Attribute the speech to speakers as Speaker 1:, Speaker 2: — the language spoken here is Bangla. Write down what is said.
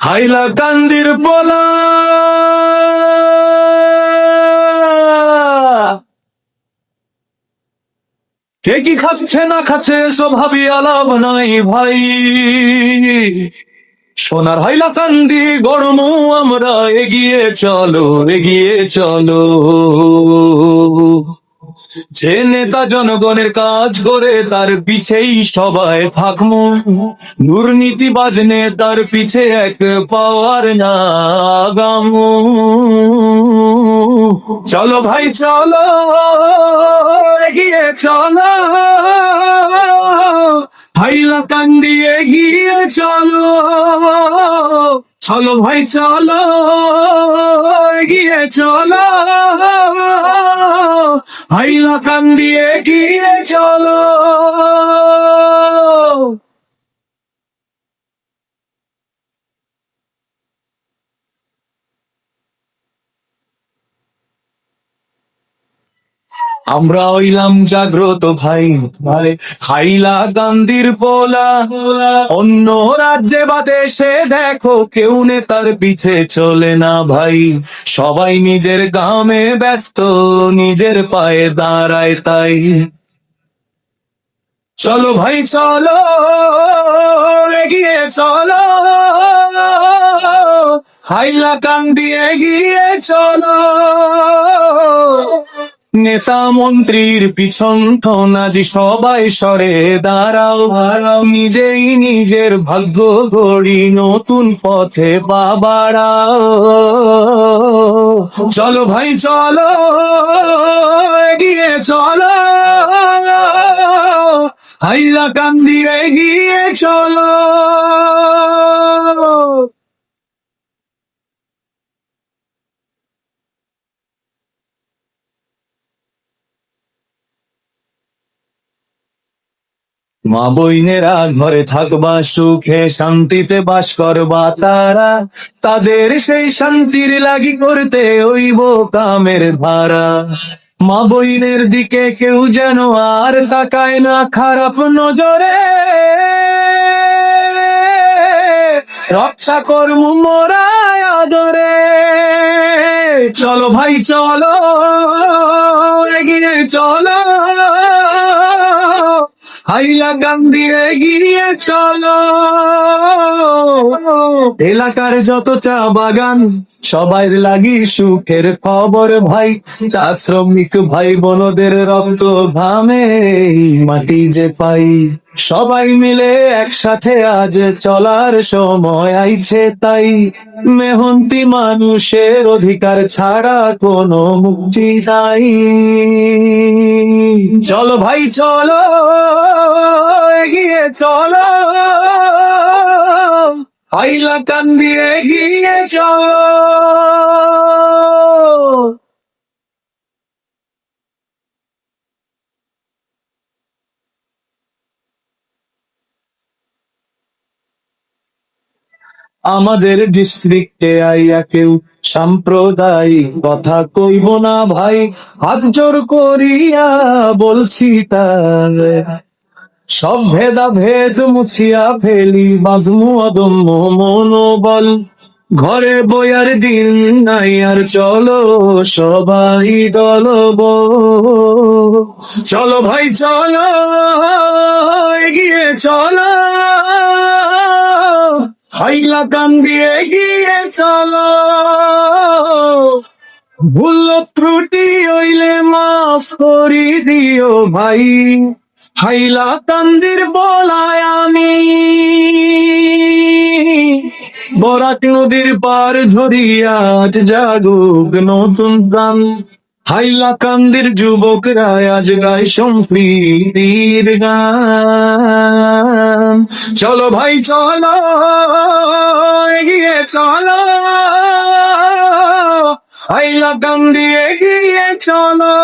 Speaker 1: হাইলাকান্দির পোলা কে কি খাচ্ছে না খাচ্ছে এসব ভাবি আলাপ নাই ভাই। সোনার হাইলাকান্দি গরম আমরা এগিয়ে চলো এগিয়ে চলো। যে নেতা জনগণের কাজ করে তার পিছেই সবাই থাকবো। দুর্নীতিবাজ নেতার পিছে এক পাওয়ার না আগামো। চলো ভাই চলো এগিয়ে চলো, হাইলাকান্দি এগিয়ে চলো। চলো ভাই চলো এগিয়ে চলো, হাইলাকান্দি এগিয়ে চলো। আমরা হইলাম জাগ্রত ভাই ভাই, হাইলাকান্দির পোলা। অন্য রাজ্যে বা দেশে দেখো কেউ নেতার পিছে চলে না ভাই। সবাই নিজের কামে ব্যস্ত, নিজের পায়ে দাঁড়ায় তাই। চলো ভাই চলো এগিয়ে চলো, হাইলাকান্দি এগিয়ে চলো। নেতা মন্ত্রীর পিছন ঠোনাজি সবাই সরে দাঁড়াও, নিজেই নিজের ভাগ্য গড়ি নতুন পথে বাবারাও। চলো ভাই চলো এগিয়ে চলো, হাইলাকান্দি এগিয়ে চলো। মা বইনেরা ঘরে থাকবা সুখে শান্তিতে বাস করবা তারা, তাদের সেই শান্তির লাগি করতে হইব কামের ধারা। মা বইনের দিকে কেউ যেন আর তাকায় না খারাপ নজরে, রক্ষা করব মোরা আদরে। চলো ভাই চলো এগিয়ে চলো, হাইলাকান্দি এগিয়ে চলো। এলাকার যত চা বাগান সবার লাগি সুখের খবর ভাই। চা শ্রমিক ভাই বোনদের রক্ত ঘামে মাটি যে পাই। সবাই মিলে একসাথে আজ চলার সময় আইছে তাই। মেহনতি মানুষের অধিকার ছাড়া কোনো মুক্তি নাই। চলো ভাই চলো এগিয়ে চলো, হাইলাকান্দি এগিয়ে চলো। আমাদের ডিস্ট্রিক্টে আইয়া কেউ সাম্প্রদায়িক কথা কইব না ভাই, হাত জোর করিয়া বলছি তার। সব ভেদাভেদ মুছিয়া ফেলি বাঁধমু অদম্য মনোবল। ঘরে বইয়ার দিন নাই আর চলো সবাই দলবল। চলো ভাই চলো এগিয়ে চলো, হাইলাকান্দি এগিয়ে চলো। ভুল ত্রুটি হইলে মাফ করি দিও ভাই, হাইলাকান্দির বলায় আমি। বরাক নদীর পার ঝরিয়া আজ জাগুক নতুন গান, হাইলাকান্দির যুবকরা আজ গায় সম্প্রীতির গান। চলো ভাই চলো এগিয়ে চলো, হাইলাকান্দি এগিয়ে চলো।